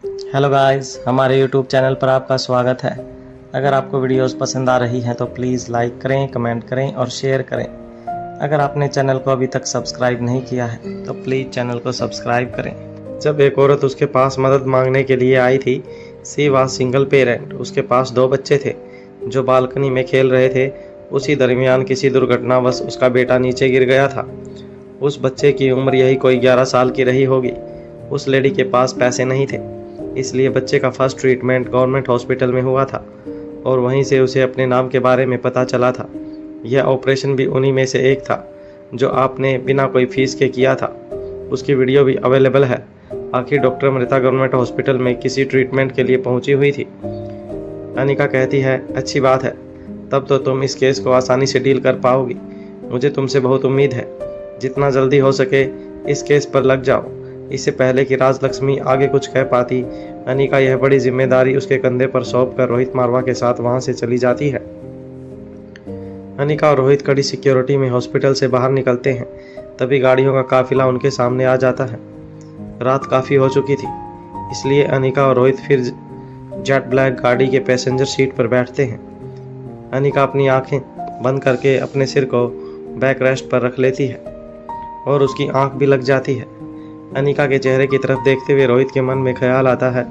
Hello guys, हमारे YouTube channel पर आपका स्वागत है। अगर आपको वीडियोस पसंद आ रही हैं तो प्लीज़ लाइक करें, कमेंट करें और शेयर करें। अगर आपने चैनल को अभी तक सब्सक्राइब नहीं किया है तो प्लीज़ चैनल को सब्सक्राइब करें। जब एक औरत उसके पास मदद मांगने के लिए आई थी, सी वॉज सिंगल पेरेंट। उसके पास 2 बच्चे थे जो बालकनी में खेल रहे थे। उसी दरमियान किसी दुर्घटनावश उसका बेटा नीचे गिर गया था। उस बच्चे की उम्र यही कोई 11 साल की रही होगी। उस लेडी के पास पैसे नहीं थे, इसलिए बच्चे का फर्स्ट ट्रीटमेंट गवर्नमेंट हॉस्पिटल में हुआ था और वहीं से उसे अपने नाम के बारे में पता चला था। यह ऑपरेशन भी उन्हीं में से एक था जो आपने बिना कोई फीस के किया था। उसकी वीडियो भी अवेलेबल है। आखिर डॉक्टर अमृता गवर्नमेंट हॉस्पिटल में किसी ट्रीटमेंट के लिए पहुंची हुई थी। अनिका कहती है, अच्छी बात है, तब तो तुम इस केस को आसानी से डील कर पाओगी। मुझे तुमसे बहुत उम्मीद है। जितना जल्दी हो सके इस केस पर लग जाओ। इससे पहले कि राजलक्ष्मी आगे कुछ कह पाती, अनिका यह बड़ी जिम्मेदारी उसके कंधे पर सौंप कर रोहित मारवा के साथ वहां से चली जाती है। अनिका और रोहित कड़ी सिक्योरिटी में हॉस्पिटल से बाहर निकलते हैं। तभी गाड़ियों का काफिला उनके सामने आ जाता है। रात काफ़ी हो चुकी थी, इसलिए अनिका और रोहित फिर जेट ब्लैक गाड़ी के पैसेंजर सीट पर बैठते हैं। अनिका अपनी आंखें बंद करके अपने सिर को बैक रेस्ट पर रख लेती है और उसकी आंख भी लग जाती है। अनिका के चेहरे की तरफ देखते हुए रोहित के मन में ख्याल आता है,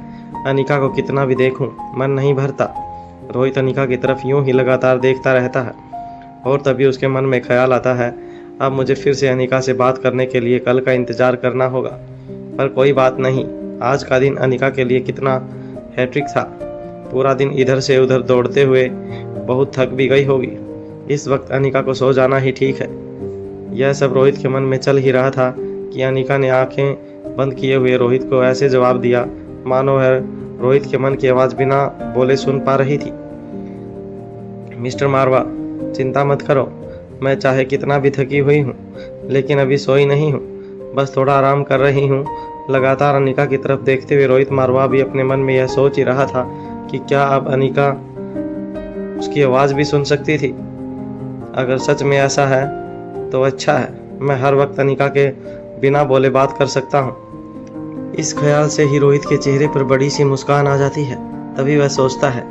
अनिका को कितना भी देखूं मन नहीं भरता। रोहित अनिका की तरफ यूं ही लगातार देखता रहता है और तभी उसके मन में ख्याल आता है, अब मुझे फिर से अनिका से बात करने के लिए कल का इंतज़ार करना होगा। पर कोई बात नहीं, आज का दिन अनिका के लिए कितना हैट्रिक था। पूरा दिन इधर से उधर दौड़ते हुए बहुत थक भी गई होगी। इस वक्त अनिका को सो जाना ही ठीक है। यह सब रोहित के मन में चल ही रहा था कि अनिका ने आंखें बंद किए हुए रोहित को ऐसे जवाब दिया मानो वह रोहित के मन की आवाज़ बिना बोले सुन पा रही थी। मिस्टर मारवा, चिंता मत करो, मैं चाहे कितना भी थकी हुई हूँ लेकिन अभी सोई नहीं हूँ, बस थोड़ा आराम कर रही हूँ। लगातार अनिका की तरफ देखते हुए रोहित मारवा भी अपने मन में यह सोच ही रहा था कि क्या अब अनिका उसकी आवाज़ भी सुन सकती थी। अगर सच में ऐसा है तो अच्छा है, मैं हर वक्त अनिका के बिना बोले बात कर सकता हूँ। इस ख्याल से ही रोहित के चेहरे पर बड़ी सी मुस्कान आ जाती है। तभी वह सोचता है,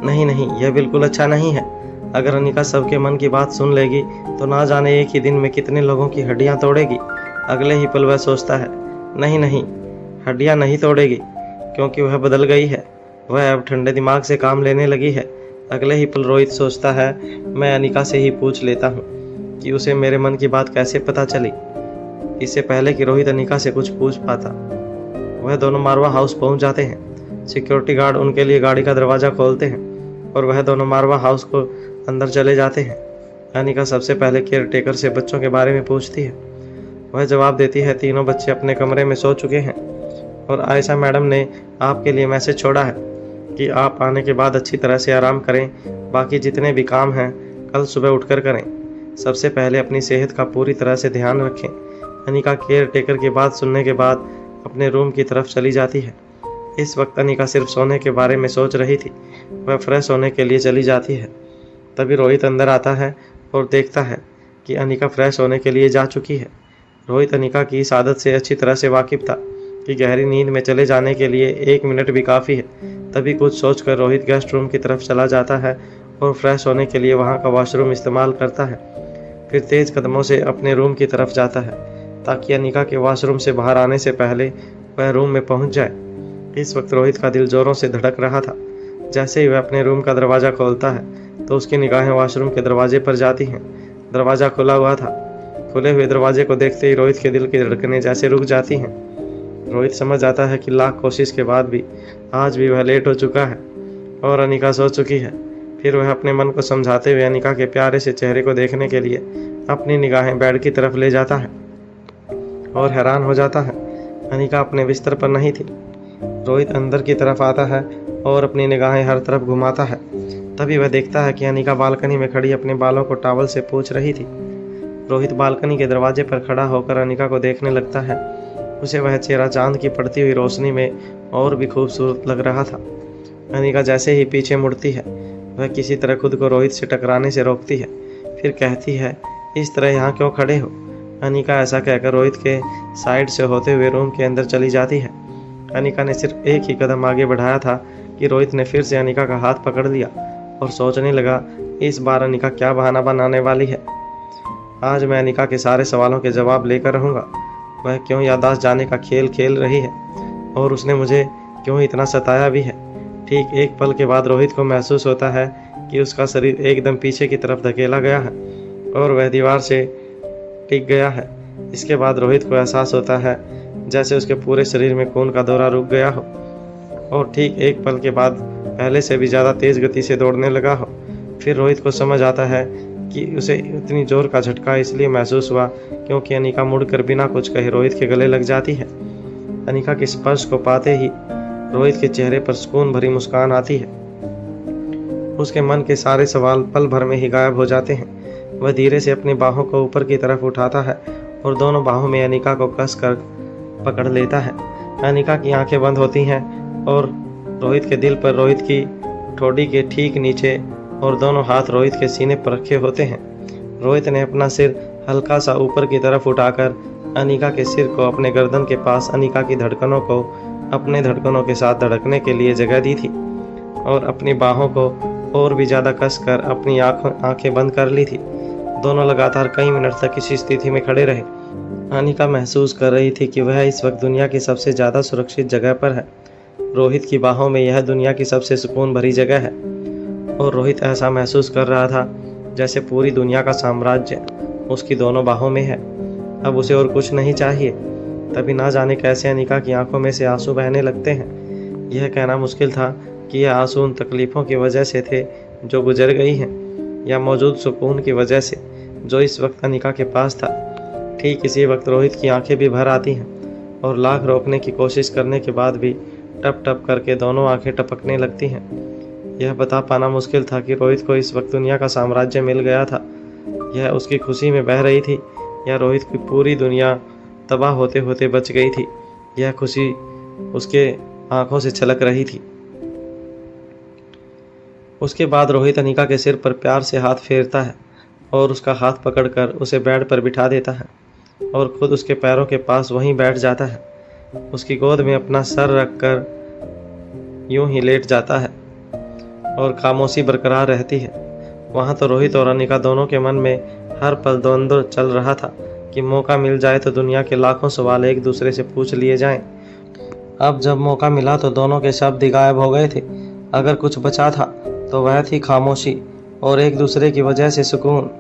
नहीं नहीं, यह बिल्कुल अच्छा नहीं है। अगर अनिका सबके मन की बात सुन लेगी तो ना जाने एक ही दिन में कितने लोगों की हड्डियाँ तोड़ेगी। अगले ही पल वह सोचता है, नहीं नहीं, हड्डियाँ नहीं तोड़ेगी, क्योंकि वह बदल गई है। वह अब ठंडे दिमाग से काम लेने लगी है। अगले ही पल रोहित सोचता है, मैं अनिका से ही पूछ लेता हूँ कि उसे मेरे मन की बात कैसे पता चली। इससे पहले कि रोहित अनिका से कुछ पूछ पाता, वह दोनों मारवा हाउस पहुंच जाते हैं। सिक्योरिटी गार्ड उनके लिए गाड़ी का दरवाज़ा खोलते हैं और वह दोनों मारवा हाउस को अंदर चले जाते हैं। अनिका सबसे पहले केयर टेकर से बच्चों के बारे में पूछती है। वह जवाब देती है, तीनों बच्चे अपने कमरे में सो चुके हैं और आयशा मैडम ने आपके लिए मैसेज छोड़ा है कि आप आने के बाद अच्छी तरह से आराम करें। बाकी जितने भी काम हैं कल सुबह उठकर करें। सबसे पहले अपनी सेहत का पूरी तरह से ध्यान रखें। अनिका केयर टेकर की बात सुनने के बाद अपने रूम की तरफ चली जाती है। इस वक्त अनिका सिर्फ सोने के बारे में सोच रही थी। वह फ्रेश होने के लिए चली जाती है। तभी रोहित अंदर आता है और देखता है कि अनिका फ्रेश होने के लिए जा चुकी है। रोहित अनिका की इस आदत से अच्छी तरह से वाकिफ था कि गहरी नींद में चले जाने के लिए 1 मिनट भी काफ़ी है। तभी कुछ सोचकर रोहित गेस्ट रूम की तरफ चला जाता है और फ्रेश होने के लिए वहाँ का वॉशरूम इस्तेमाल करता है। फिर तेज़ कदमों से अपने रूम की तरफ जाता है ताकि अनिका के वॉशरूम से बाहर आने से पहले वह रूम में पहुँच जाए। इस वक्त रोहित का दिल ज़ोरों से धड़क रहा था। जैसे ही वह अपने रूम का दरवाज़ा खोलता है तो उसकी निगाहें वॉशरूम के दरवाजे पर जाती हैं। दरवाज़ा खुला हुआ था। खुले हुए दरवाजे को देखते ही रोहित के दिल की धड़कनें जैसे रुक जाती हैं। रोहित समझ आता है कि लाख कोशिश के बाद भी आज भी वह लेट हो चुका है और अनिका सो चुकी है। फिर वह अपने मन को समझाते हुए अनिका के प्यारे से चेहरे को देखने के लिए अपनी निगाहें बेड की तरफ ले जाता है और हैरान हो जाता है, अनिका अपने बिस्तर पर नहीं थी। रोहित अंदर की तरफ आता है और अपनी निगाहें हर तरफ घुमाता है। तभी वह देखता है कि अनिका बालकनी में खड़ी अपने बालों को टॉवल से पोंछ रही थी। रोहित बालकनी के दरवाजे पर खड़ा होकर अनिका को देखने लगता है। उसे वह चेहरा चांद की पड़ती हुई रोशनी में और भी खूबसूरत लग रहा था। अनिका जैसे ही पीछे मुड़ती है, वह किसी तरह खुद को रोहित से टकराने से रोकती है। फिर कहती है, इस तरह यहाँ क्यों खड़े हो। अनिका ऐसा कहकर रोहित के साइड से होते हुए रूम के अंदर चली जाती है। अनिका ने सिर्फ एक ही कदम आगे बढ़ाया था कि रोहित ने फिर से अनिका का हाथ पकड़ लिया और सोचने लगा, इस बार अनिका क्या बहाना बनाने वाली है। आज मैं अनिका के सारे सवालों के जवाब लेकर रहूँगा। वह क्यों याददाश्त जाने का खेल खेल रही है और उसने मुझे क्यों इतना सताया भी है। ठीक एक पल के बाद रोहित को महसूस होता है कि उसका शरीर एकदम पीछे की तरफ धकेला गया है और वह दीवार से टिक गया है। इसके बाद रोहित को एहसास होता है जैसे उसके पूरे शरीर में खून का दौरा रुक गया हो और ठीक एक पल के बाद पहले से भी ज़्यादा तेज़ गति से दौड़ने लगा हो। फिर रोहित को समझ आता है कि उसे इतनी जोर का झटका इसलिए महसूस हुआ क्योंकि अनिका मुड़कर बिना कुछ कहे रोहित के गले लग जाती है। अनिका के स्पर्श को पाते ही रोहित के चेहरे पर सुकून भरी मुस्कान आती है। उसके मन के सारे सवाल पल भर में ही गायब हो जाते हैं। वह धीरे से अपनी बाहों को ऊपर की तरफ उठाता है और दोनों बाहों में अनिका को कस कर पकड़ लेता है। अनिका की आंखें बंद होती हैं और रोहित के दिल पर रोहित की ठोड़ी के ठीक नीचे और दोनों हाथ रोहित के सीने पर रखे होते हैं। रोहित ने अपना सिर हल्का सा ऊपर की तरफ उठाकर अनिका के सिर को अपने गर्दन के पास अनिका की धड़कनों को अपने धड़कनों के साथ धड़कने के लिए जगह दी थी और अपनी बाहों को और भी ज़्यादा कसकर अपनी आंखें बंद कर ली थी। दोनों लगातार कई मिनट तक इसी स्थिति में खड़े रहे। अनिका महसूस कर रही थी कि वह इस वक्त दुनिया की सबसे ज़्यादा सुरक्षित जगह पर है। रोहित की बाहों में यह दुनिया की सबसे सुकून भरी जगह है और रोहित ऐसा महसूस कर रहा था जैसे पूरी दुनिया का साम्राज्य उसकी दोनों बाहों में है। अब उसे और कुछ नहीं चाहिए। तभी ना जाने कैसे अनिका की आंखों में से आंसू बहने लगते हैं। यह कहना मुश्किल था कि यह आंसू उन तकलीफ़ों की वजह से थे जो गुजर गई हैं या मौजूद सुकून की वजह से जो इस वक्त अनिका के पास था। ठीक इसी वक्त रोहित की आंखें भी भर आती हैं और लाख रोकने की कोशिश करने के बाद भी टप टप करके दोनों आंखें टपकने लगती हैं। यह बता पाना मुश्किल था कि रोहित को इस वक्त दुनिया का साम्राज्य मिल गया था। यह उसकी खुशी में बह रही थी या रोहित की पूरी दुनिया तबाह होते होते बच गई थी। यह खुशी उसके आंखों से छलक रही थी। उसके बाद रोहित अनिका के सिर पर प्यार से हाथ फेरता है और उसका हाथ पकड़कर उसे बेड पर बिठा देता है और खुद उसके पैरों के पास वहीं बैठ जाता है। उसकी गोद में अपना सर रखकर यूं ही लेट जाता है और खामोशी बरकरार रहती है। वहाँ तो रोहित और अनिका दोनों के मन में हर पल द्वंद्व चल रहा था कि मौका मिल जाए तो दुनिया के लाखों सवाल एक दूसरे से पूछ लिए जाएं। अब जब मौका मिला तो दोनों के शब्द गायब हो गए थे। अगर कुछ बचा था तो वह थी खामोशी और एक दूसरे की वजह से सुकून।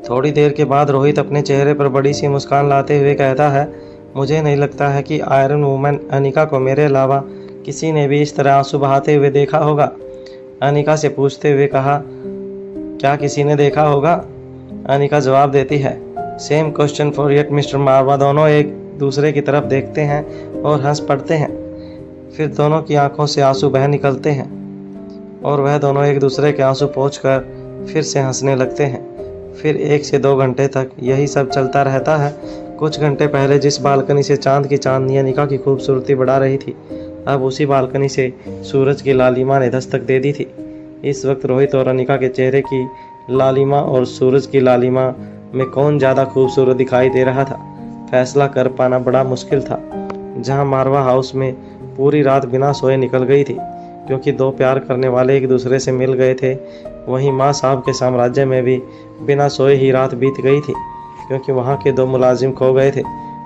थोड़ी देर के बाद रोहित अपने चेहरे पर बड़ी सी मुस्कान लाते हुए कहता है, मुझे नहीं लगता है कि आयरन वुमन अनिका को मेरे अलावा किसी ने भी इस तरह आंसू बहाते हुए देखा होगा। अनिका से पूछते हुए कहा, क्या किसी ने देखा होगा? अनिका जवाब देती है, same question for yet mister Marwa. दोनों एक दूसरे की तरफ देखते हैं और हंस पड़ते हैं। फिर दोनों की आंखों से आंसू बह निकलते हैं और वह दोनों एक दूसरे के आंसू पोंछकर फिर से हंसने लगते हैं। फिर 1 से 2 घंटे तक यही सब चलता रहता है। कुछ घंटे पहले जिस बालकनी से चांद की चांदनी अनिका की खूबसूरती बढ़ा रही थी, अब उसी बालकनी से सूरज की लालिमा ने दस्तक दे दी थी। इस वक्त रोहित और अनिका के चेहरे की लालिमा और सूरज की लालिमा में कौन ज़्यादा खूबसूरत दिखाई दे रहा था, फैसला कर पाना बड़ा मुश्किल था। जहां मारवा हाउस में पूरी रात बिना सोए निकल गई थी क्योंकि 2 प्यार करने वाले एक दूसरे से मिल गए थे, वहीं माँ साहब के साम्राज्य में भी बिना सोए ही रात बीत गई थी क्योंकि वहाँ के 2 मुलाजिम खो गए थे।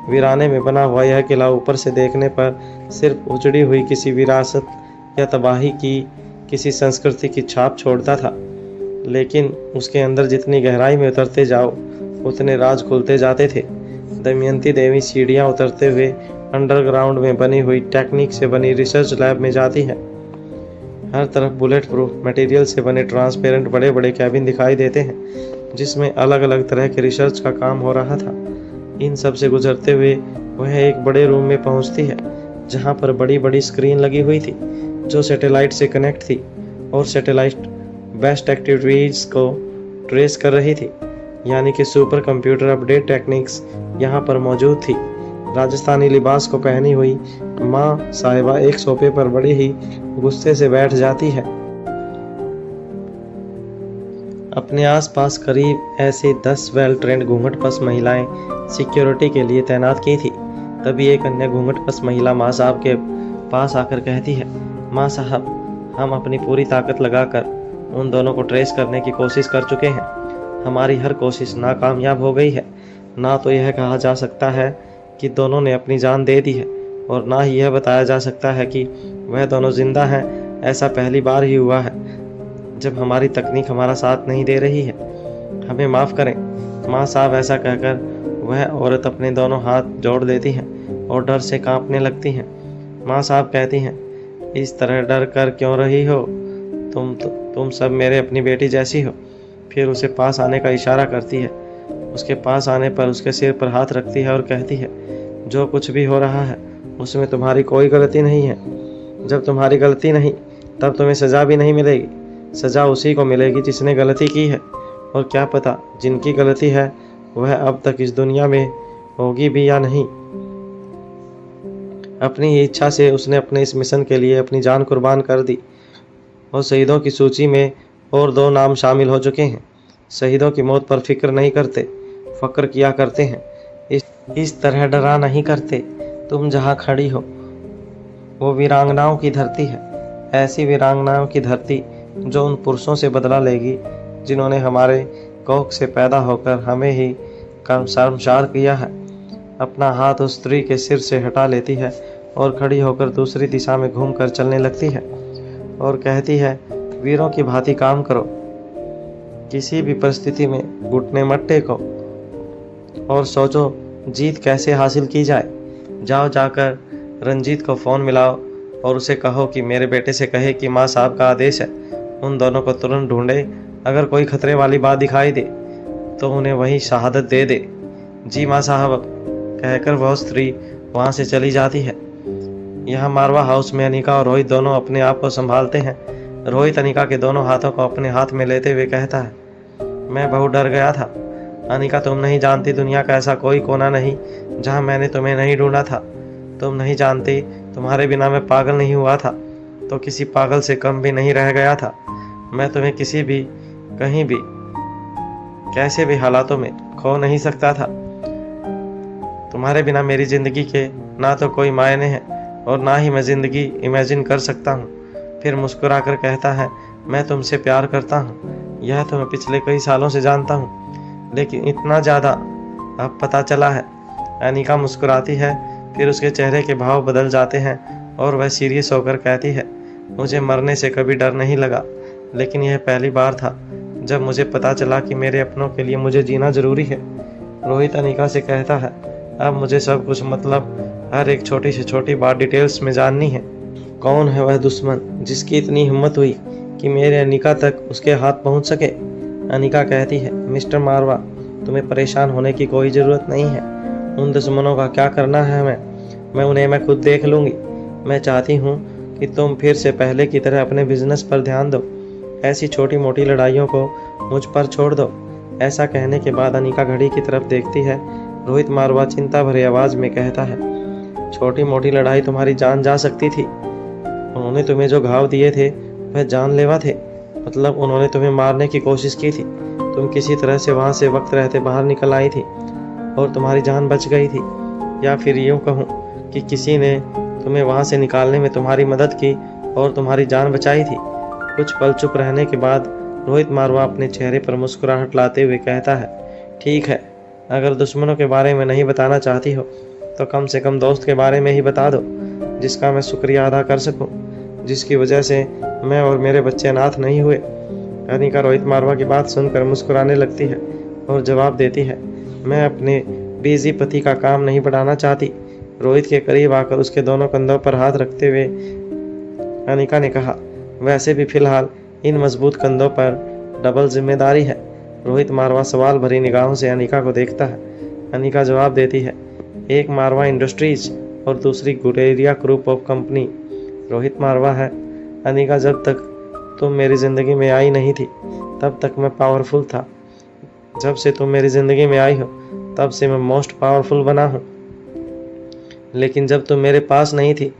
वीराने में बना हुआ यह किला ऊपर से देखने पर सिर्फ उजड़ी हुई किसी विरासत या तबाही की किसी संस्कृति की छाप छोड़ता था, लेकिन उसके अंदर जितनी गहराई में उतरते जाओ उतने राज खुलते जाते थे। दमयंती देवी सीढ़ियाँ उतरते हुए अंडरग्राउंड में बनी हुई टेक्निक से बनी रिसर्च लैब में जाती है। हर तरफ बुलेट प्रूफ मटेरियल से बने ट्रांसपेरेंट बड़े बड़े कैबिन दिखाई देते हैं जिसमें अलग अलग तरह के रिसर्च का काम हो रहा था। इन सब से गुजरते हुए वह एक बड़े रूम में पहुंचती है जहां पर बड़ी बड़ी स्क्रीन लगी हुई थी जो सैटेलाइट से कनेक्ट थी और सैटेलाइट बेस्ट एक्टिविटीज़ को ट्रेस कर रही थी, यानी कि सुपर कंप्यूटर अपडेट टेक्निक्स यहाँ पर मौजूद थी। राजस्थानी लिबास को पहनी हुई माँ साहिबा एक सोफे पर बड़ी ही गुस्से से बैठ जाती है। अपने आसपास करीब ऐसे 10 वेल ट्रेंड घूंघट-पस महिलाएं सिक्योरिटी के लिए तैनात की थी। तभी एक अन्य घूंघट-पस महिला माँ साहब के पास आकर कहती है, माँ साहब, हम अपनी पूरी ताकत लगाकर उन दोनों को ट्रेस करने की कोशिश कर चुके हैं। हमारी हर कोशिश नाकामयाब हो गई है। ना तो यह कहा जा सकता है कि दोनों ने अपनी जान दे दी है, और ना ही यह बताया जा सकता है कि वह दोनों जिंदा हैं। ऐसा पहली बार ही हुआ है जब हमारी तकनीक हमारा साथ नहीं दे रही है। हमें माफ़ करें माँ साहब। ऐसा कहकर वह औरत अपने दोनों हाथ जोड़ लेती है और डर से कांपने लगती हैं। माँ साहब कहती हैं, इस तरह डर कर क्यों रही हो? तुम सब मेरे अपनी बेटी जैसी हो। फिर उसे पास आने का इशारा करती है। उसके पास आने पर उसके सिर पर हाथ रखती है और कहती है, जो कुछ भी हो रहा है उसमें तुम्हारी कोई गलती नहीं है। जब तुम्हारी गलती नहीं, तब तुम्हें सज़ा भी नहीं मिलेगी। सज़ा उसी को मिलेगी जिसने गलती की है। और क्या पता जिनकी गलती है वह अब तक इस दुनिया में होगी भी या नहीं। अपनी ही इच्छा से उसने अपने इस मिशन के लिए अपनी जान कुर्बान कर दी, और शहीदों की सूची में और 2 नाम शामिल हो चुके हैं। शहीदों की मौत पर फिक्र नहीं करते, फ़क्र किया करते हैं। इस तरह डरा नहीं करते। तुम जहाँ खड़ी हो वो वीरांगनाओं की धरती है। ऐसी वीरांगनाओं की धरती जो उन पुरुषों से बदला लेगी जिन्होंने हमारे कोख से पैदा होकर हमें ही शर्मसार किया है। अपना हाथ उस स्त्री के सिर से हटा लेती है और खड़ी होकर दूसरी दिशा में घूमकर चलने लगती है और कहती है, वीरों की भांति काम करो। किसी भी परिस्थिति में घुटने मत टेको और सोचो जीत कैसे हासिल की जाए। जाओ जाकर रंजीत को फ़ोन मिलाओ और उसे कहो कि मेरे बेटे से कहे कि माँ साहब का आदेश है, उन दोनों को तुरंत ढूंढे। अगर कोई खतरे वाली बात दिखाई दे तो उन्हें वहीं शहादत दे दे। जी माँ साहब, कहकर वह स्त्री वहाँ से चली जाती है। यहाँ मारवा हाउस में अनिका और रोहित दोनों अपने आप को संभालते हैं। रोहित अनिका के दोनों हाथों को अपने हाथ में लेते हुए कहता है, मैं बहुत डर गया था अनिका। तुम नहीं जानती दुनिया का ऐसा कोई कोना नहीं जहाँ मैंने तुम्हें नहीं ढूंढा था। तुम नहीं जानती तुम्हारे बिना मैं पागल नहीं हुआ था तो किसी पागल से कम भी नहीं रह गया था। मैं तुम्हें किसी भी, कहीं भी, कैसे भी हालातों में खो नहीं सकता था। तुम्हारे बिना मेरी ज़िंदगी के ना तो कोई मायने हैं और ना ही मैं ज़िंदगी इमेजिन कर सकता हूँ। फिर मुस्कुराकर कहता है, मैं तुमसे प्यार करता हूँ। यह तो मैं पिछले कई सालों से जानता हूँ, लेकिन इतना ज़्यादा अब पता चला है। अनिका मुस्कुराती है, फिर उसके चेहरे के भाव बदल जाते हैं और वह सीरियस होकर कहती है, मुझे मरने से कभी डर नहीं लगा, लेकिन यह पहली बार था जब मुझे पता चला कि मेरे अपनों के लिए मुझे जीना ज़रूरी है। रोहित अनिका से कहता है, अब मुझे सब कुछ, मतलब हर एक छोटी से छोटी बात डिटेल्स में जाननी है। कौन है वह दुश्मन जिसकी इतनी हिम्मत हुई कि मेरे अनिका तक उसके हाथ पहुंच सके? अनिका कहती है, मिस्टर मारवा, तुम्हें परेशान होने की कोई ज़रूरत नहीं है। उन दुश्मनों का क्या करना है मैं खुद देख लूँगी। मैं चाहती हूँ कि तुम फिर से पहले की तरह अपने बिजनेस पर ध्यान दो। ऐसी छोटी मोटी लड़ाइयों को मुझ पर छोड़ दो। ऐसा कहने के बाद अनिका घड़ी की तरफ देखती है। रोहित मारवा चिंता भरी आवाज़ में कहता है, छोटी मोटी लड़ाई तुम्हारी जान जा सकती थी। उन्होंने तुम्हें जो घाव दिए थे वह जानलेवा थे। मतलब उन्होंने तुम्हें मारने की कोशिश की थी। तुम किसी तरह से वहाँ से वक्त रहते बाहर निकल आई थी और तुम्हारी जान बच गई थी। या फिर यूँ कहूँ कि किसी ने तुम्हें वहाँ से निकालने में तुम्हारी मदद की और तुम्हारी जान बचाई थी। कुछ पल चुप रहने के बाद रोहित मारवा अपने चेहरे पर मुस्कुराहट लाते हुए कहता है, ठीक है, अगर दुश्मनों के बारे में नहीं बताना चाहती हो तो कम से कम दोस्त के बारे में ही बता दो, जिसका मैं शुक्रिया अदा कर सकूं, जिसकी वजह से मैं और मेरे बच्चे अनाथ नहीं हुए। अनिका रोहित मारवा की बात सुनकर मुस्कुराने लगती है और जवाब देती है, मैं अपने बिजी पति का काम नहीं बढ़ाना चाहती। रोहित के करीब आकर उसके दोनों कंधों पर हाथ रखते हुए अनिका ने कहा, वैसे भी फिलहाल इन मजबूत कंधों पर डबल जिम्मेदारी है। रोहित मारवा सवाल भरी निगाहों से अनिका को देखता है। अनिका जवाब देती है, एक मारवा इंडस्ट्रीज और दूसरी गुरेरिया ग्रुप ऑफ कंपनी। रोहित मारवा है, अनिका, जब तक तुम मेरी ज़िंदगी में आई नहीं थी तब तक मैं पावरफुल था। जब से तुम मेरी ज़िंदगी में आई हो तब से मैं मोस्ट पावरफुल बना हूँ। लेकिन जब तुम मेरे पास नहीं थी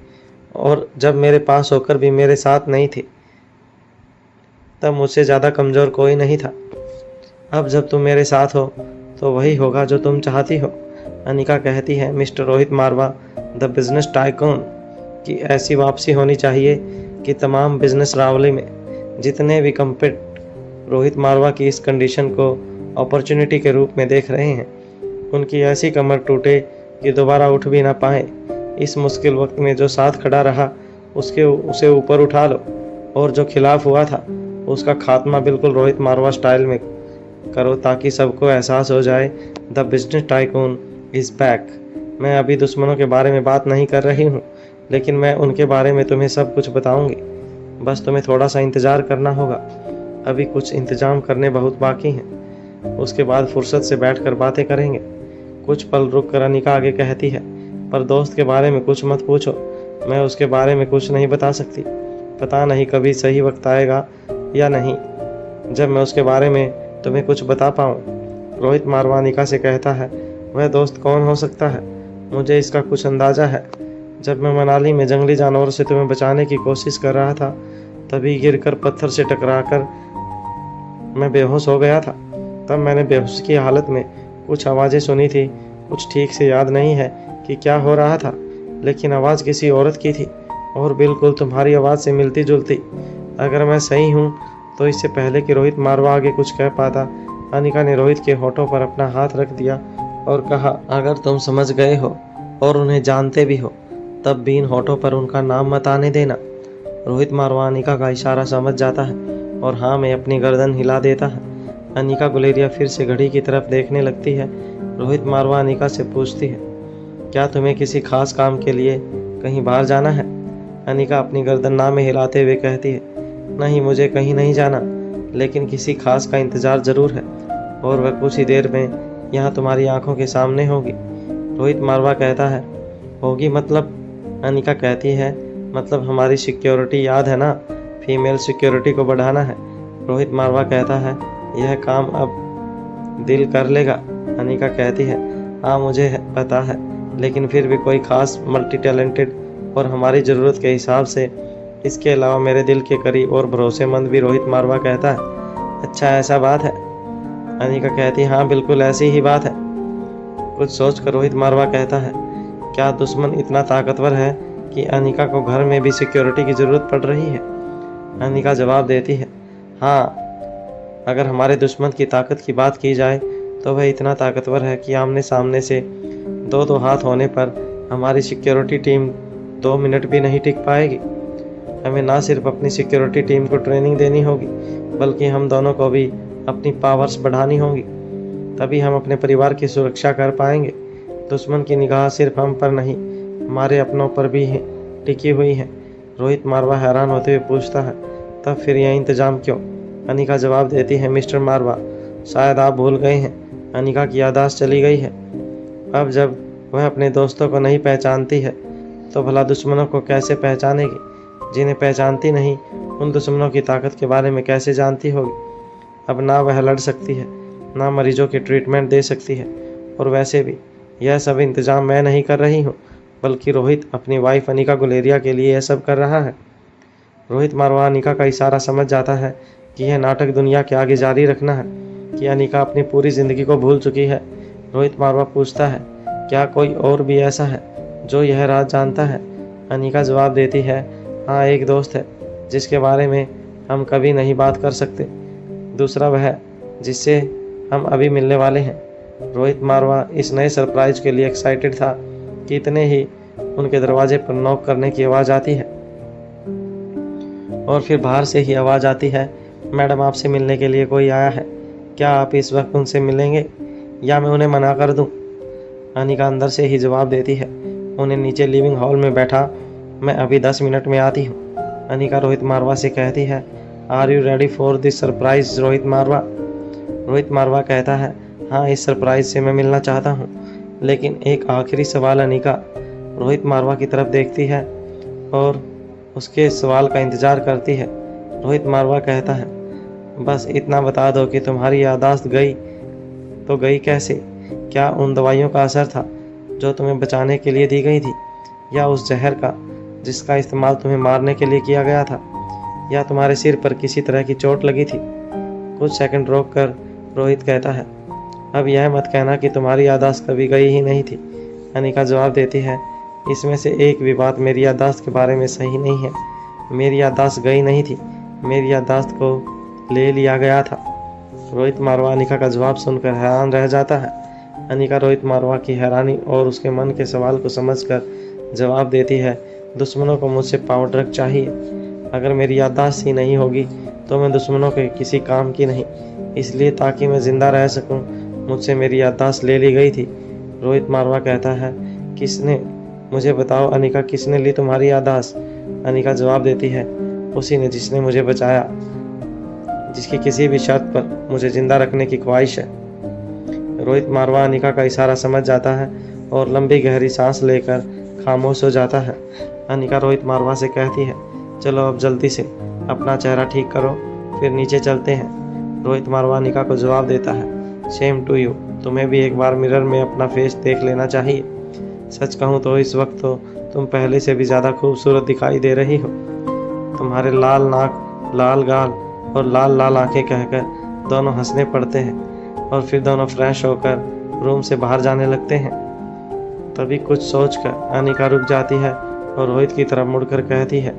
और जब मेरे पास होकर भी मेरे साथ नहीं थी, तब मुझसे ज़्यादा कमज़ोर कोई नहीं था। अब जब तुम मेरे साथ हो तो वही होगा जो तुम चाहती हो। अनिका कहती है, mister Rohit Marwa, the business tycoon, कि ऐसी वापसी होनी चाहिए कि तमाम बिजनेस रावली में जितने भी रोहित मारवा की इस कंडीशन को अपॉर्चुनिटी के रूप में देख रहे हैं, उनकी ऐसी कमर टूटे कि दोबारा उठ भी ना पाए। इस मुश्किल वक्त में जो साथ खड़ा रहा उसे ऊपर उठा लो, और जो खिलाफ हुआ था उसका खात्मा बिल्कुल रोहित मारवा स्टाइल में करो, ताकि सबको एहसास हो जाए the business tycoon is back. मैं अभी दुश्मनों के बारे में बात नहीं कर रही हूँ, लेकिन मैं उनके बारे में तुम्हें सब कुछ बताऊंगी। बस तुम्हें थोड़ा सा इंतज़ार करना होगा। अभी कुछ इंतजाम करने बहुत बाकी हैं, उसके बाद फुर्सत से बैठकर बातें करेंगे। कुछ पल रुक कर अनिका आगे कहती है, पर दोस्त के बारे में कुछ मत पूछो, मैं उसके बारे में कुछ नहीं बता सकती। पता नहीं कभी सही वक्त आएगा या नहीं जब मैं उसके बारे में तुम्हें कुछ बता पाऊँ। रोहित मारवा अनिका से कहता है, वह दोस्त कौन हो सकता है? मुझे इसका कुछ अंदाज़ा है। जब मैं मनाली में जंगली जानवरों से तुम्हें बचाने की कोशिश कर रहा था, तभी गिरकर पत्थर से टकराकर मैं बेहोश हो गया था। तब मैंने बेहोश की हालत में कुछ आवाज़ें सुनी थी। कुछ ठीक से याद नहीं है कि क्या हो रहा था, लेकिन आवाज़ किसी औरत की थी और बिल्कुल तुम्हारी आवाज़ से मिलती जुलती। अगर मैं सही हूँ तो इससे पहले कि रोहित मारवा आगे कुछ कह पाता, अनिका ने रोहित के होठों पर अपना हाथ रख दिया और कहा, अगर तुम समझ गए हो और उन्हें जानते भी हो, तब भी इन होठों पर उनका नाम मत आने देना। रोहित मारवा अनिका का इशारा समझ जाता है और हाँ में अपनी गर्दन हिला देता है। अनिका गुलेरिया फिर से घड़ी की तरफ देखने लगती है। रोहित मारवा अनिका से पूछती है, क्या तुम्हें किसी खास काम के लिए कहीं बाहर जाना है? अनिका अपनी गर्दन ना में हिलाते हुए कहती है, नहीं, मुझे कहीं नहीं जाना, लेकिन किसी खास का इंतज़ार ज़रूर है, और वह कुछ ही देर में यहाँ तुम्हारी आंखों के सामने होगी। रोहित मारवा कहता है, होगी मतलब? अनिका कहती है, मतलब हमारी सिक्योरिटी, याद है ना, फीमेल सिक्योरिटी को बढ़ाना है। रोहित मारवा कहता है, यह काम अब दिल कर लेगा? अनिका कहती है, हाँ मुझे पता है, लेकिन फिर भी कोई खास मल्टी टैलेंटेड और हमारी ज़रूरत के हिसाब से, इसके अलावा मेरे दिल के करीब और भरोसेमंद भी। रोहित मारवा कहता है, अच्छा ऐसा बात है? अनिका कहती है, हाँ बिल्कुल ऐसी ही बात है। कुछ सोचकर रोहित मारवा कहता है, क्या दुश्मन इतना ताकतवर है कि अनिका को घर में भी सिक्योरिटी की ज़रूरत पड़ रही है? अनिका जवाब देती है, हाँ, अगर हमारे दुश्मन की ताकत की बात की जाए तो वह इतना ताकतवर है कि आमने सामने से दो हाथ होने पर हमारी सिक्योरिटी टीम 2 मिनट भी नहीं टिक पाएगी। हमें ना सिर्फ अपनी सिक्योरिटी टीम को ट्रेनिंग देनी होगी, बल्कि हम दोनों को भी अपनी पावर्स बढ़ानी होगी, तभी हम अपने परिवार की सुरक्षा कर पाएंगे। दुश्मन की निगाह सिर्फ हम पर नहीं, हमारे अपनों पर भी टिकी हुई है। रोहित मारवा हैरान होते हुए पूछता है, तब फिर यह इंतजाम क्यों? अनिका जवाब देती है, मिस्टर मारवा, शायद आप भूल गए हैं, अनिका की याददाश्त चली गई है। अब जब वह अपने दोस्तों को नहीं पहचानती है तो भला दुश्मनों को कैसे पहचानेगी? जिन्हें पहचानती नहीं, उन दुश्मनों की ताकत के बारे में कैसे जानती होगी? अब ना वह लड़ सकती है, ना मरीजों की ट्रीटमेंट दे सकती है, और वैसे भी यह सब इंतज़ाम मैं नहीं कर रही हूँ, बल्कि रोहित अपनी वाइफ अनिका गुलेरिया के लिए यह सब कर रहा है। रोहित मारवा अनिका का इशारा समझ जाता है कि यह नाटक दुनिया के आगे जारी रखना है, कि अनिका अपनी पूरी ज़िंदगी को भूल चुकी है। रोहित मारवा पूछता है, क्या कोई और भी ऐसा है जो यह राज जानता है? अनिका जवाब देती है, हाँ, एक दोस्त है जिसके बारे में हम कभी नहीं बात कर सकते, दूसरा वह जिससे हम अभी मिलने वाले हैं। रोहित मारवा इस नए सरप्राइज के लिए एक्साइटेड था कि इतने ही उनके दरवाजे पर नॉक करने की आवाज़ आती है, और फिर बाहर से ही आवाज़ आती है, मैडम आपसे मिलने के लिए कोई आया है, क्या आप इस वक्त उनसे मिलेंगे या मैं उन्हें मना कर दूं? अनिका अंदर से ही जवाब देती है, उन्हें नीचे लिविंग हॉल में बैठा, मैं अभी 10 मिनट में आती हूँ। अनिका रोहित मारवा से कहती है, are you ready for this surprise Rohit Marwa? Rohit Marwa कहता है, हाँ, इस सरप्राइज से मैं मिलना चाहता हूँ, लेकिन एक आखिरी सवाल। अनिका रोहित मारवा की तरफ देखती है और उसके सवाल का इंतज़ार करती है। रोहित मारवा कहता है, बस इतना बता दो कि तुम्हारी याददाश्त गई तो गई कैसे? क्या उन दवाइयों का असर था जो तुम्हें बचाने के लिए दी गई थी, या उस जहर का जिसका इस्तेमाल तुम्हें मारने के लिए किया गया था, या तुम्हारे सिर पर किसी तरह की चोट लगी थी? कुछ सेकंड रोक कर रोहित कहता है, अब यह मत कहना कि तुम्हारी याददाश्त कभी गई ही नहीं थी। अनिका जवाब देती है, इसमें से एक भी बात मेरी याददाश्त के बारे में सही नहीं है। मेरी याददाश्त गई नहीं थी, मेरी याददाश्त को ले लिया गया था। रोहित मारवा अनिका का जवाब सुनकर हैरान रह जाता है। अनिका रोहित मारवा की हैरानी और उसके मन के सवाल को समझकर जवाब देती है, दुश्मनों को मुझसे पावर ड्रग चाहिए। अगर मेरी याददाश्त ही नहीं होगी तो मैं दुश्मनों के किसी काम की नहीं, इसलिए ताकि मैं जिंदा रह सकूं, मुझसे मेरी याददाश्त ले ली गई थी। रोहित मारवा कहता है, किसने? मुझे बताओ अनिका, किसने ली तुम्हारी याददाश्त? अनिका जवाब देती है, उसी ने जिसने मुझे बचाया, जिसकी किसी भी शर्त पर मुझे जिंदा रखने की ख्वाहिश है। रोहित मारवा अनिका का इशारा समझ जाता है और लंबी गहरी सांस लेकर खामोश हो जाता है। अनिका रोहित मारवा से कहती है, चलो अब जल्दी से अपना चेहरा ठीक करो, फिर नीचे चलते हैं। रोहित मारवा अनिका को जवाब देता है, सेम टू यू, तुम्हें भी एक बार मिरर में अपना फेस देख लेना चाहिए। सच कहूँ तो इस वक्त तो तुम पहले से भी ज़्यादा खूबसूरत दिखाई दे रही हो। तुम्हारे लाल नाक, लाल गाल और लाल लाल आंखें कहकर दोनों हंसने पड़ते हैं और फिर दोनों फ्रेश होकर रूम से बाहर जाने लगते हैं। तभी कुछ सोचकर अनिका रुक जाती है और रोहित की तरफ मुड़कर कहती है,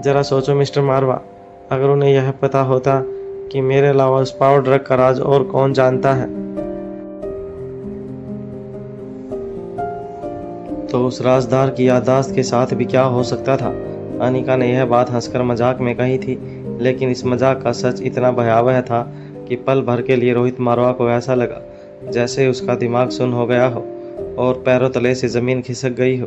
जरा सोचो मिस्टर मारवा, अगर उन्हें यह पता होता कि मेरे अलावा उस पावर ड्रग का राज और कौन जानता है, तो उस राजदार की याददाश्त के साथ भी क्या हो सकता था। अनिका ने यह बात हंसकर मजाक में कही थी, लेकिन इस मजाक का सच इतना भयावह था कि पल भर के लिए रोहित मारवा को ऐसा लगा जैसे उसका दिमाग सुन्न हो गया हो और पैरों तले से ज़मीन खिसक गई हो।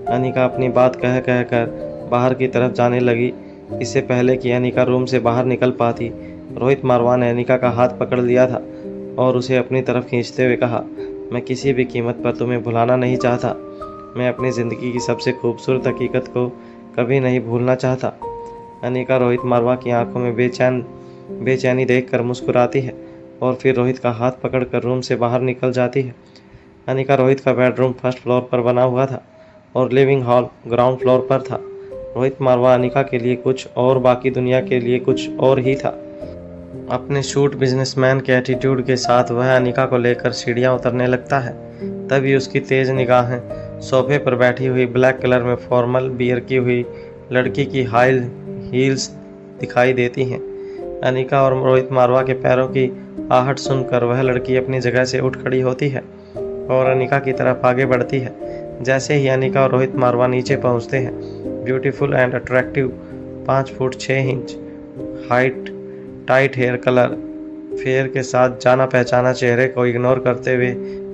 अनिका अपनी बात कह कह कर बाहर की तरफ जाने लगी। इससे पहले कि अनिका रूम से बाहर निकल पाती, रोहित मारवा ने अनिका का हाथ पकड़ लिया था और उसे अपनी तरफ खींचते हुए कहा, मैं किसी भी कीमत पर तुम्हें भुलाना नहीं चाहता। मैं अपनी ज़िंदगी की सबसे खूबसूरत हकीकत को कभी नहीं भूलना चाहता। अनिका रोहित मारवा की आंखों में बेचैनी देखकर मुस्कुराती है और फिर रोहित का हाथ पकड़कर रूम से बाहर निकल जाती है। अनिका रोहित का बेडरूम फर्स्ट फ्लोर पर बना हुआ था और लिविंग हॉल ग्राउंड फ्लोर पर था। रोहित मारवा अनिका के लिए कुछ और, बाकी दुनिया के लिए कुछ और ही था। अपने शूट बिजनेसमैन के एटीट्यूड के साथ वह अनिका को लेकर सीढ़ियां उतरने लगता है। तभी उसकी तेज निगाहें सोफे पर बैठी हुई ब्लैक कलर में फॉर्मल बियर की हुई लड़की की हाई हील्स दिखाई देती हैं। अनिका और रोहित मारवा के पैरों की आहट सुनकर वह लड़की अपनी जगह से उठ खड़ी होती है और अनिका की तरफ आगे बढ़ती है। जैसे ही अनिका और रोहित मारवा नीचे पहुंचते हैं, beautiful and attractive 5 foot 6 inch height, tight hair colour, fair के साथ जाना पहचाना चेहरे को इग्नोर करते हुए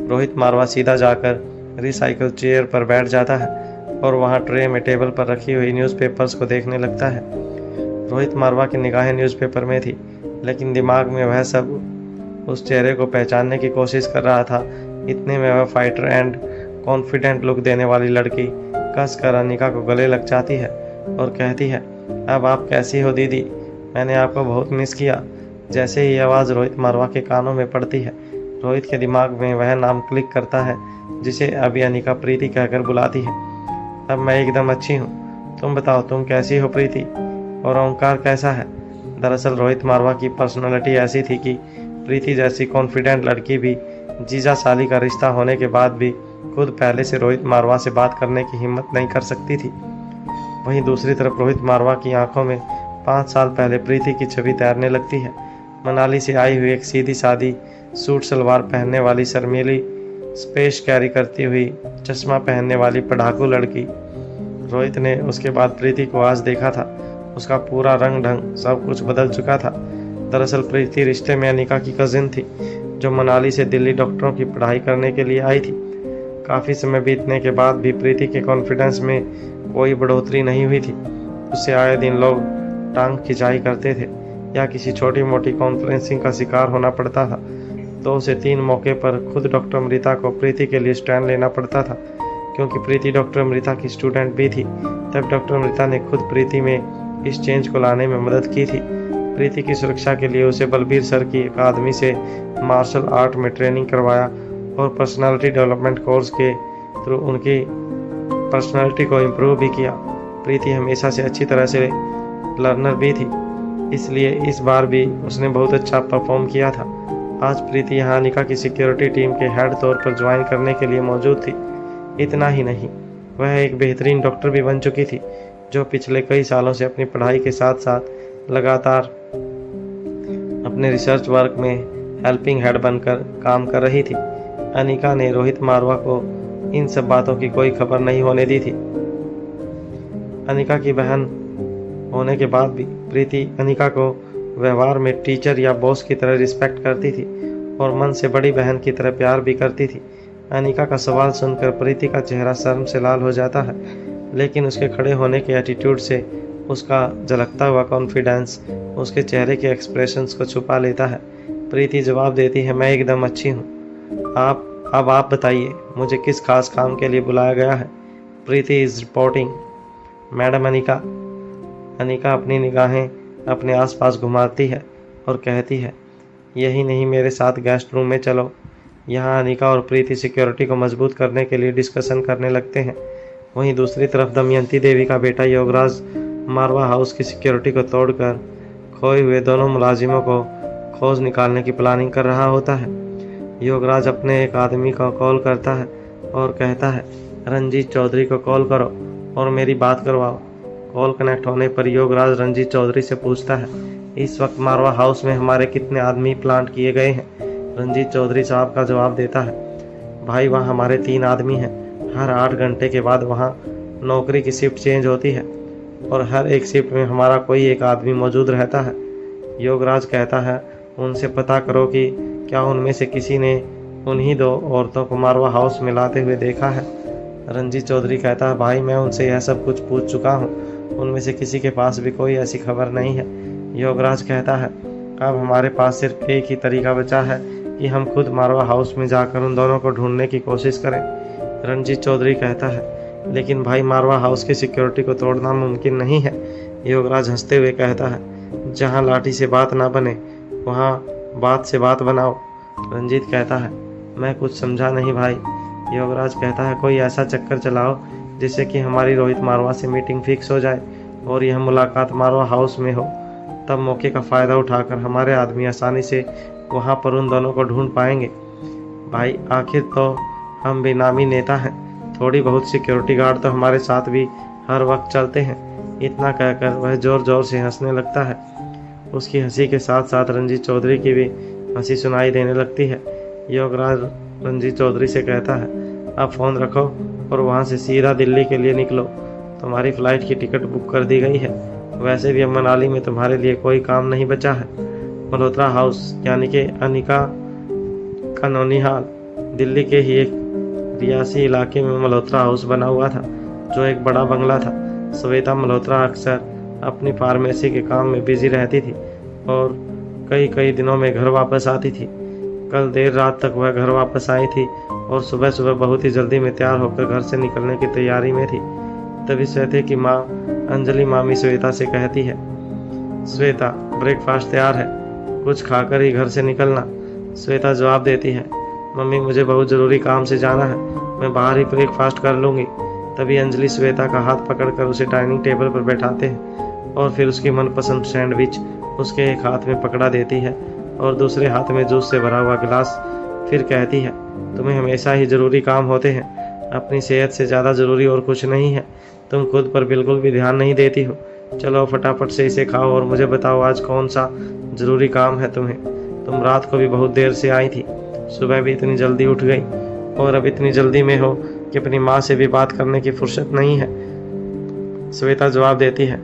रोहित मारवा सीधा जाकर रिसाइकल चेयर पर बैठ जाता है और वहां ट्रे में टेबल पर रखी हुई न्यूज़पेपर्स को देखने लगता है। रोहित मारवा की निगाहें न्यूज़पेपर में थी, लेकिन दिमाग में वह सब उस चेहरे को पहचानने की कोशिश कर रहा था। इतने में वह फाइटर एंड कॉन्फिडेंट लुक देने वाली लड़की कसकर अनिका को गले लग जाती है और कहती है, अब आप कैसी हो दीदी, मैंने आपको बहुत मिस किया। जैसे ही आवाज़ रोहित मारवा के कानों में पड़ती है, रोहित के दिमाग में वह नाम क्लिक करता है जिसे अभी अनिका प्रीति कहकर बुलाती है। अब मैं एकदम अच्छी हूँ, तुम बताओ तुम कैसी हो प्रीति, और ओंकार कैसा है। दरअसल रोहित मारवा की पर्सनालिटी ऐसी थी कि प्रीति जैसी कॉन्फिडेंट लड़की भी जीजा साली का रिश्ता होने के बाद भी खुद पहले से रोहित मारवा से बात करने की हिम्मत नहीं कर सकती थी। वहीं दूसरी तरफ रोहित मारवा की आंखों में 5 साल पहले प्रीति की छवि तैरने लगती है। मनाली से आई हुई एक सीधी सादी सूट सलवार पहनने वाली शर्मीली, स्पेस कैरी करती हुई, चश्मा पहनने वाली पढ़ाकू लड़की। रोहित ने उसके बाद प्रीति को आज देखा था। उसका पूरा रंग ढंग सब कुछ बदल चुका था। दरअसल प्रीति रिश्ते में अनिका की कजिन थी, जो मनाली से दिल्ली डॉक्टरों की पढ़ाई करने के लिए आई थी। काफ़ी समय बीतने के बाद भी प्रीति के कॉन्फिडेंस में कोई बढ़ोतरी नहीं हुई थी। उससे आए दिन लोग टांग खिंचाई करते थे या किसी छोटी मोटी कॉन्फ्रेंसिंग का शिकार होना पड़ता था, तो उसे 3 मौके पर खुद डॉक्टर अमृता को प्रीति के लिए स्टैंड लेना पड़ता था। क्योंकि प्रीति डॉक्टर अमृता की स्टूडेंट भी थी, तब डॉक्टर अमृता ने खुद प्रीति में इस चेंज को लाने में मदद की थी। प्रीति की सुरक्षा के लिए उसे बलबीर सर की अकादमी से मार्शल आर्ट में ट्रेनिंग करवाया और पर्सनालिटी डेवलपमेंट कोर्स के थ्रू उनकी पर्सनालिटी को इम्प्रूव भी किया। प्रीति हमेशा से अच्छी तरह से लर्नर भी थी, इसलिए इस बार भी उसने बहुत अच्छा परफॉर्म किया था। आज प्रीति यहाँ अनिका की सिक्योरिटी टीम के हेड तौर पर ज्वाइन करने के लिए मौजूद थी। इतना ही नहीं, वह एक बेहतरीन डॉक्टर भी बन चुकी थी, जो पिछले कई सालों से अपनी पढ़ाई के साथ साथ लगातार अपने रिसर्च वर्क में हेल्पिंग हेड बनकर काम कर रही थी। अनिका ने रोहित मारवा को इन सब बातों की कोई खबर नहीं होने दी थी। अनिका की बहन होने के बाद भी प्रीति अनिका को व्यवहार में टीचर या बॉस की तरह रिस्पेक्ट करती थी और मन से बड़ी बहन की तरह प्यार भी करती थी। अनिका का सवाल सुनकर प्रीति का चेहरा शर्म से लाल हो जाता है, लेकिन उसके खड़े होने के एटीट्यूड से उसका झलकता हुआ कॉन्फिडेंस उसके चेहरे के एक्सप्रेशंस को छुपा लेता है। प्रीति जवाब देती है, मैं एकदम अच्छी हूँ। अब आप बताइए, मुझे किस खास काम के लिए बुलाया गया है? Preeti is reporting. Madam Anika. Anika अपनी निगाहें अपने आसपास घुमाती है और कहती है, यही नहीं, मेरे साथ गेस्ट रूम में चलो। यहाँ अनिका और प्रीति सिक्योरिटी को मजबूत करने के लिए डिस्कशन करने लगते हैं। वहीं दूसरी तरफ दमयंती देवी का बेटा योगराज मारवा हाउस की सिक्योरिटी को तोड़कर खोए हुए दोनों मुलाजिमों को खोज निकालने की प्लानिंग कर रहा होता है। योगराज अपने एक आदमी को कॉल करता है और कहता है, रंजीत चौधरी को कॉल करो और मेरी बात करवाओ। कॉल कनेक्ट होने पर योगराज रंजीत चौधरी से पूछता है, इस वक्त मारवा हाउस में हमारे कितने आदमी प्लांट किए गए हैं? रंजीत चौधरी साहब का जवाब देता है, भाई वहाँ हमारे 3 आदमी हैं। हर 8 घंटे के बाद वहाँ नौकरी की शिफ्ट चेंज होती है और हर एक शिफ्ट में हमारा कोई एक आदमी मौजूद रहता है। योगराज कहता है, उनसे पता करो कि क्या उनमें से किसी ने उन्हीं 2 औरतों को मारवा हाउस में लाते हुए देखा है? रंजीत चौधरी कहता है, भाई मैं उनसे यह सब कुछ पूछ चुका हूँ, उनमें से किसी के पास भी कोई ऐसी खबर नहीं है। योगराज कहता है, अब हमारे पास सिर्फ एक ही तरीका बचा है कि हम खुद मारवा हाउस में जाकर उन दोनों को ढूंढने की कोशिश करें। रंजीत चौधरी कहता है, लेकिन भाई मारवा हाउस की सिक्योरिटी को तोड़ना मुमकिन नहीं है। योगराज हंसते हुए कहता है, जहाँ लाठी से बात ना बने वहाँ बात से बात बनाओ। रंजीत कहता है, मैं कुछ समझा नहीं भाई। योगराज कहता है, कोई ऐसा चक्कर चलाओ जिससे कि हमारी रोहित मारवा से मीटिंग फिक्स हो जाए और यह मुलाकात मारवा हाउस में हो। तब मौके का फ़ायदा उठाकर हमारे आदमी आसानी से वहाँ पर उन दोनों को ढूंढ पाएंगे। भाई आखिर तो हम भी नामी नेता हैं, थोड़ी बहुत सिक्योरिटी गार्ड तो हमारे साथ भी हर वक्त चलते हैं। इतना कहकर वह ज़ोर ज़ोर से हंसने लगता है। उसकी हंसी के साथ साथ रंजीत चौधरी की भी हंसी सुनाई देने लगती है। योगराज रंजीत चौधरी से कहता है, अब फ़ोन रखो और वहाँ से सीधा दिल्ली के लिए निकलो। तुम्हारी फ़्लाइट की टिकट बुक कर दी गई है। वैसे भी अब मनाली में तुम्हारे लिए कोई काम नहीं बचा है। मल्होत्रा हाउस यानी कि अनिका का नौनिहाल दिल्ली के ही एक रियासी इलाके में मल्होत्रा हाउस बना हुआ था, जो एक बड़ा बंगला था। श्वेता मल्होत्रा अक्सर अपनी फार्मेसी के काम में बिजी रहती थी और कई दिनों में घर वापस आती थी। कल देर रात तक वह घर वापस आई थी और सुबह सुबह बहुत ही जल्दी में तैयार होकर घर से निकलने की तैयारी में थी। तभी श्वेता की माँ अंजलि मामी श्वेता से कहती है, श्वेता ब्रेकफास्ट तैयार है, कुछ खाकर ही घर से निकलना। श्वेता जवाब देती है, मम्मी मुझे बहुत ज़रूरी काम से जाना है, मैं बाहर ही ब्रेकफास्ट कर लूँगी। तभी अंजलि श्वेता का हाथ पकड़कर उसे डाइनिंग टेबल पर बैठाते हैं और फिर उसकी मनपसंद सैंडविच उसके एक हाथ में पकड़ा देती है और दूसरे हाथ में जूस से भरा हुआ गिलास। फिर कहती है, तुम्हें हमेशा ही ज़रूरी काम होते हैं, अपनी सेहत से ज़्यादा ज़रूरी और कुछ नहीं है। तुम खुद पर बिल्कुल भी ध्यान नहीं देती हो। चलो फटाफट से इसे खाओ और मुझे बताओ आज कौन सा ज़रूरी काम है तुम्हें। तुम रात को भी बहुत देर से आई थी, सुबह भी इतनी जल्दी उठ गई और अब इतनी जल्दी में हो कि अपनी माँ से भी बात करने की फुर्सत नहीं है। श्वेता जवाब देती है,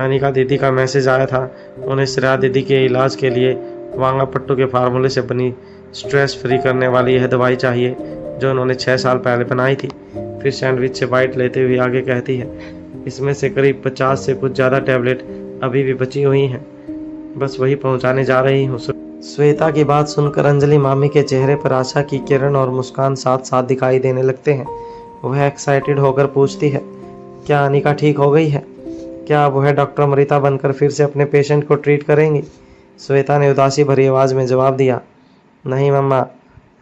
अनिका दीदी का मैसेज आया था, उन्हें श्रेया दीदी के इलाज के लिए वांगा पट्टू के फार्मूले से बनी स्ट्रेस फ्री करने वाली यह दवाई चाहिए जो उन्होंने 6 साल पहले बनाई थी। फिर सैंडविच से बाइट लेते हुए आगे कहती है, इसमें से करीब 50 से कुछ ज़्यादा टैबलेट अभी भी बची हुई हैं, बस वही पहुंचाने जा रही हूँ। श्वेता की बात सुनकर अंजलि मामी के चेहरे पर आशा की किरण और मुस्कान साथ साथ दिखाई देने लगते हैं। वह एक्साइटेड होकर पूछती है, क्या अनिका ठीक हो गई है? क्या अब वह डॉक्टर अमृता बनकर फिर से अपने पेशेंट को ट्रीट करेंगी? श्वेता ने उदासी भरी आवाज़ में जवाब दिया, नहीं मम्मा,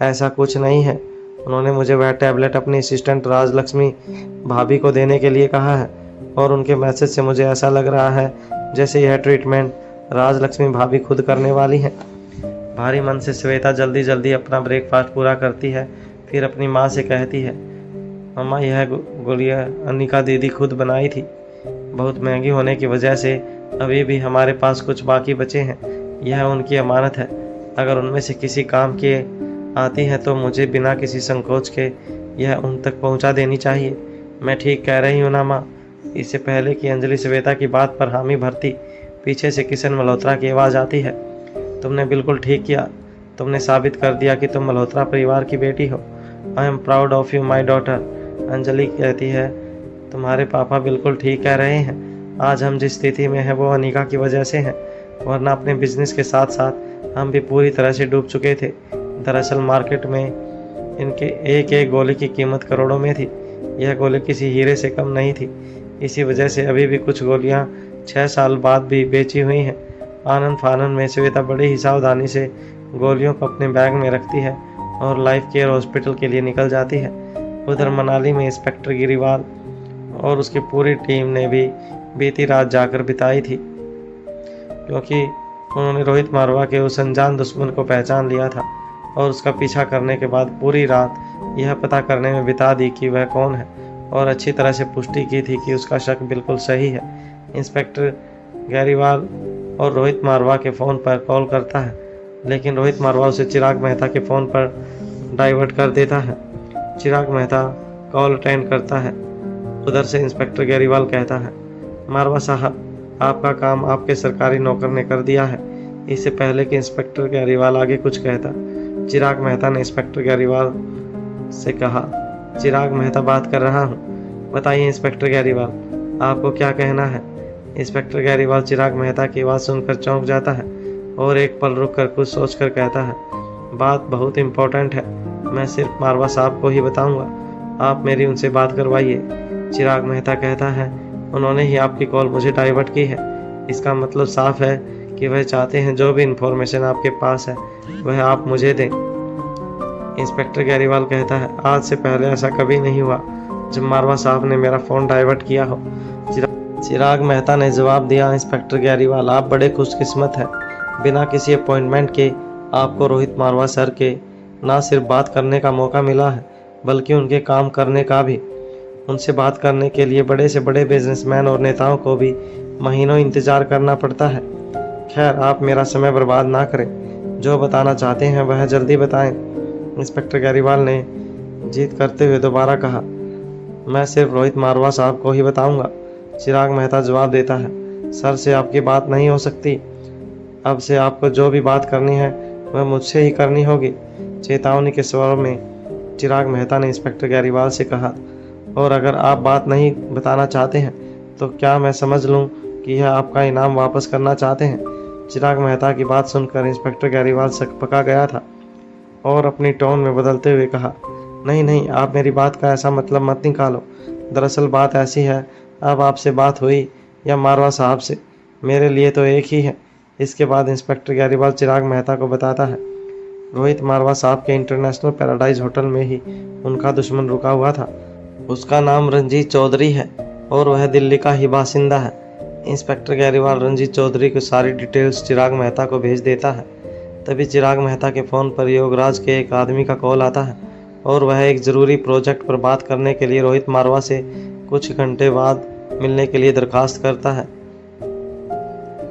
ऐसा कुछ नहीं है। उन्होंने मुझे वह टैबलेट अपनी असिस्टेंट राजलक्ष्मी भाभी को देने के लिए कहा है और उनके मैसेज से मुझे ऐसा लग रहा है जैसे यह ट्रीटमेंट राजलक्ष्मी भाभी खुद करने वाली हैं। भारी मन से श्वेता जल्दी जल्दी अपना ब्रेकफास्ट पूरा करती है, फिर अपनी माँ से कहती है, मम्मा, यह गोलियां अनिका दीदी खुद बनाई थी। बहुत महंगी होने की वजह से अभी भी हमारे पास कुछ बाकी बचे हैं। यह उनकी अमानत है। अगर उनमें से किसी काम की आती है तो मुझे बिना किसी संकोच के यह उन तक पहुंचा देनी चाहिए। मैं ठीक कह रही हूँ ना माँ? इससे पहले कि अंजलि श्वेता की बात पर हामी भरती, पीछे से किशन मल्होत्रा की आवाज़ आती है। तुमने बिल्कुल ठीक किया। तुमने साबित कर दिया कि तुम मल्होत्रा परिवार की बेटी हो। I am proud of you my daughter. Anjali कहती है, तुम्हारे पापा बिल्कुल ठीक कह रहे हैं। आज हम जिस स्थिति में हैं वो अनिका की वजह से हैं, वरना अपने बिजनेस के साथ साथ हम भी पूरी तरह से डूब चुके थे। दरअसल मार्केट में इनके एक एक गोली की कीमत करोड़ों में थी। यह गोली किसी हीरे से कम नहीं थी। इसी वजह से अभी भी कुछ गोलियां 6 साल बाद भी बेची हुई हैं। आनंद फानंद में श्वेता बड़ी ही सावधानी से गोलियों को अपने बैग में रखती है और लाइफ केयर हॉस्पिटल के लिए निकल जाती है। उधर मनाली में इंस्पेक्टर गिरीवाल और उसकी पूरी टीम ने भी बीती रात जाकर बिताई थी, क्योंकि उन्होंने रोहित मारवा के उस अनजान दुश्मन को पहचान लिया था और उसका पीछा करने के बाद पूरी रात यह पता करने में बिता दी कि वह कौन है और अच्छी तरह से पुष्टि की थी कि उसका शक बिल्कुल सही है। इंस्पेक्टर गैरीवाल और रोहित मारवा के फ़ोन पर कॉल करता है, लेकिन रोहित मारवा उसे चिराग मेहता के फ़ोन पर डाइवर्ट कर देता है। चिराग मेहता कॉल अटेंड करता है। उधर से इंस्पेक्टर गैरीवाल कहता है, मारवा साहब, आपका काम आपके सरकारी नौकर ने कर दिया है। इससे पहले कि इंस्पेक्टर गैरीवाल आगे कुछ कहता, चिराग मेहता ने इंस्पेक्टर गैरीवाल से कहा, चिराग मेहता बात कर रहा हूँ, बताइए इंस्पेक्टर गैरीवाल, आपको क्या कहना है? इंस्पेक्टर गैरीवाल चिराग मेहता की आवाज़ सुनकर चौंक जाता है और एक पल रुक कर कुछ सोच कर कहता है, बात बहुत इम्पोर्टेंट है, मैं सिर्फ मारवा साहब को ही बताऊंगा, आप मेरी उनसे बात करवाइए। चिराग मेहता कहता है, उन्होंने ही आपकी कॉल मुझे डाइवर्ट की है। इसका मतलब साफ है कि वह चाहते हैं जो भी इन्फॉर्मेशन आपके पास है वह आप मुझे दें। इंस्पेक्टर गैरीवाल कहता है, आज से पहले ऐसा कभी नहीं हुआ जब मारवा साहब ने मेरा फ़ोन डाइवर्ट किया हो। चिराग मेहता ने जवाब दिया, इंस्पेक्टर गैरीवाल, आप बड़े खुशकिस्मत हैं। बिना किसी अपॉइंटमेंट के आपको रोहित मारवा सर के ना सिर्फ बात करने का मौका मिला है बल्कि उनके काम करने का भी। उनसे बात करने के लिए बड़े से बड़े बिजनेसमैन और नेताओं को भी महीनों इंतज़ार करना पड़ता है। खैर, आप मेरा समय बर्बाद ना करें, जो बताना चाहते हैं वह जल्दी बताएं। इंस्पेक्टर गैरीवाल ने जीत करते हुए दोबारा कहा, मैं सिर्फ रोहित मारवा साहब को ही बताऊंगा। चिराग मेहता जवाब देता है, सर से आपकी बात नहीं हो सकती। अब से आपको जो भी बात करनी है वह मुझसे ही करनी होगी। चेतावनी के स्वर में चिराग मेहता ने इंस्पेक्टर गैरीवाल से कहा, और अगर आप बात नहीं बताना चाहते हैं तो क्या मैं समझ लूं कि यह आपका इनाम वापस करना चाहते हैं? चिराग मेहता की बात सुनकर इंस्पेक्टर गैरीवाल सकपका गया था और अपनी टोन में बदलते हुए कहा, नहीं नहीं, आप मेरी बात का ऐसा मतलब मत निकालो। दरअसल बात ऐसी है, अब आपसे बात हुई या मारवा साहब से, मेरे लिए तो एक ही है। इसके बाद इंस्पेक्टर गैरीवाल चिराग मेहता को बताता है, रोहित मारवा साहब के इंटरनेशनल पैराडाइज होटल में ही उनका दुश्मन रुका हुआ था। उसका नाम रंजीत चौधरी है और वह दिल्ली का ही बासिंदा है। इंस्पेक्टर गैरीवाल रंजीत चौधरी को सारी डिटेल्स चिराग मेहता को भेज देता है। तभी चिराग मेहता के फ़ोन पर योगराज के एक आदमी का कॉल आता है और वह एक ज़रूरी प्रोजेक्ट पर बात करने के लिए रोहित मारवा से कुछ घंटे बाद मिलने के लिए दरखास्त करता है।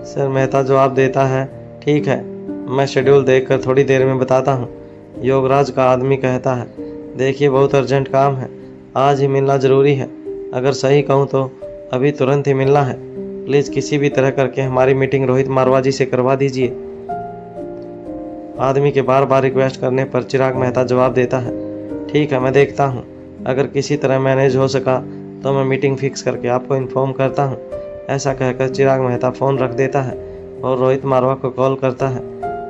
सर, मेहता जवाब देता है, ठीक है, मैं शेड्यूल देखकर थोड़ी देर में बताता हूँ। योगराज का आदमी कहता है, देखिए बहुत अर्जेंट काम है, आज ही मिलना ज़रूरी है। अगर सही कहूँ तो अभी तुरंत ही मिलना है। प्लीज़ किसी भी तरह करके हमारी मीटिंग रोहित मारवा जी से करवा दीजिए। आदमी के बार बार रिक्वेस्ट करने पर चिराग मेहता जवाब देता है, ठीक है, मैं देखता हूँ। अगर किसी तरह मैनेज हो सका तो मैं मीटिंग फिक्स करके आपको इन्फॉर्म करता हूँ। ऐसा कहकर चिराग मेहता फ़ोन रख देता है और रोहित मारवा को कॉल करता है।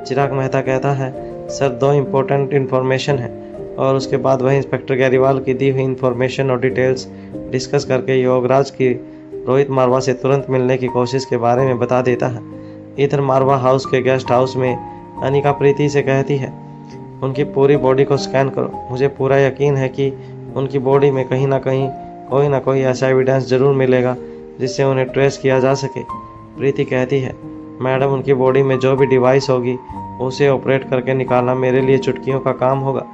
चिराग मेहता कहता है, सर, 2 इम्पोर्टेंट इन्फॉर्मेशन है, और उसके बाद वह इंस्पेक्टर गैरीवाल की दी हुई इन्फॉर्मेशन और डिटेल्स डिस्कस करके योगराज की रोहित मारवा से तुरंत मिलने की कोशिश के बारे में बता देता है। इधर मारवा हाउस के गेस्ट हाउस में अनिका प्रीति से कहती है, उनकी पूरी बॉडी को स्कैन करो। मुझे पूरा यकीन है कि उनकी बॉडी में कहीं ना कहीं कोई ना कोई ऐसा एविडेंस ज़रूर मिलेगा जिससे उन्हें ट्रेस किया जा सके। प्रीति कहती है, मैडम, उनकी बॉडी में जो भी डिवाइस होगी उसे ऑपरेट करके निकालना मेरे लिए चुटकियों का काम होगा,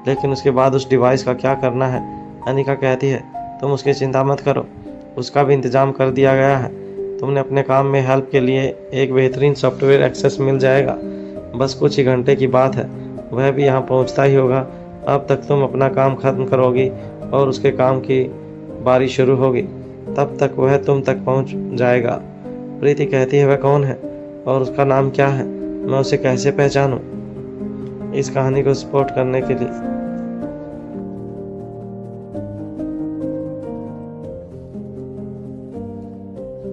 लेकिन उसके बाद उस डिवाइस का क्या करना है अनिका कहती है, तुम उसकी चिंता मत करो, उसका भी इंतज़ाम कर दिया गया है। तुमने अपने काम में हेल्प के लिए एक बेहतरीन सॉफ्टवेयर एक्सेस मिल जाएगा। बस कुछ ही घंटे की बात है, वह भी यहाँ पहुँचता ही होगा। अब तक तुम अपना काम ख़त्म करोगी और उसके काम की बारी शुरू होगी, तब तक वह तुम तक पहुँच जाएगा। प्रीति कहती है, वह कौन है और उसका नाम क्या है, मैं उसे कैसे पहचानूं? इस कहानी को सपोर्ट करने के लिए